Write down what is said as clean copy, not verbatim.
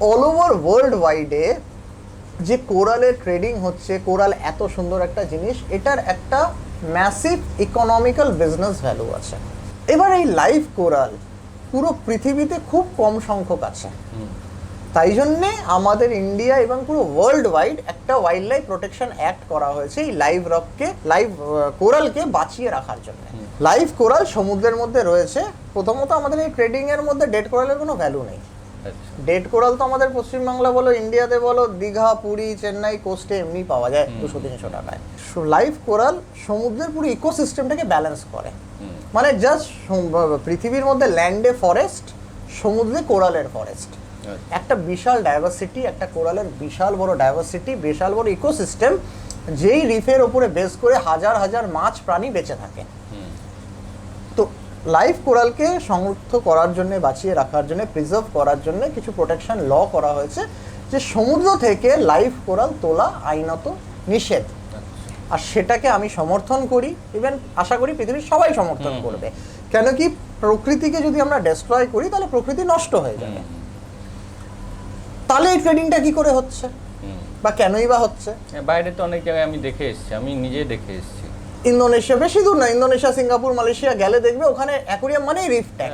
All over world ওয়াইডে যে কোরালের trading হচ্ছে, coral এত সুন্দর একটা জিনিস, এটার একটা ম্যাসিভ ইকোনমিক্যাল বিজনেস ভ্যালু আছে। এবার এই লাইভ কোরাল পুরো পৃথিবীতে খুব কম সংখ্যক আছে, তাই জন্যে আমাদের ইন্ডিয়া এবং পুরো ওয়ার্ল্ড ওয়াইড একটা ওয়াইল্ড লাইফ প্রোটেকশন অ্যাক্ট করা হয়েছে এই লাইভ কোরালকে বাঁচিয়ে রাখার জন্য। লাইভ কোরাল সমুদ্রের মধ্যে রয়েছে। প্রথমত আমাদের এই ট্রেডিং এর মধ্যে ডেড কোরালের কোনো ভ্যালু নেই। ডেড কোরাল তো আমাদের পশ্চিমবাংলা বলো, ইন্ডিয়াতে বলো, দীঘা, পুরী, চেন্নাই কোস্টে এমনি পাওয়া যায় 200-300 টাকায়। লাইভ কোরাল সমুদ্রের পুরো ইকোসিস্টেমটাকে ব্যালেন্স করে। মানে জাস্ট পৃথিবীর মধ্যে ল্যান্ডে ফরেস্ট, সমুদ্রে কোরালের ফরেস্ট, একটা বিশাল ডাইভার্সিটি, একটা কোরালের বিশাল বড় ডাইভার্সিটি, বিশাল বড় ইকোসিস্টেম, যেই রিফের ওপরে বেস করে হাজার হাজার মাছ প্রাণী বেঁচে থাকে। তো লাইভ কোরালকে সংরক্ষিত করার জন্য, বাঁচিয়ে রাখার জন্য, প্রিজার্ভ করার জন্য কিছু প্রোটেকশন ল করা হয়েছে, যে সমুদ্র থেকে লাইভ কোরাল তোলা আইনত নিষেধ। আর সেটাকে আমি সমর্থন করি, ইভেন আশা করি পৃথিবীর সবাই সমর্থন করবে। কেন কি, প্রকৃতিকে যদি আমরা ডেস্ট্রয় করি তাহলে প্রকৃতি নষ্ট হয়ে যাবে। তাহলে এই ট্রেডিংটা কি করে হচ্ছে বা কেনই বা হচ্ছে? বাইরে তো অনেক জায়গায় আমি দেখে এসেছি, আমি নিজে দেখে এসেছি। ইন্দোনেশিয়া, বেশি দূর না, ইন্দোনেশিয়া, সিঙ্গাপুর, মালয়েশিয়া গেলে দেখবে ওখানে অ্যাকোরিয়াম মানেই রিফ ট্যাঙ্ক।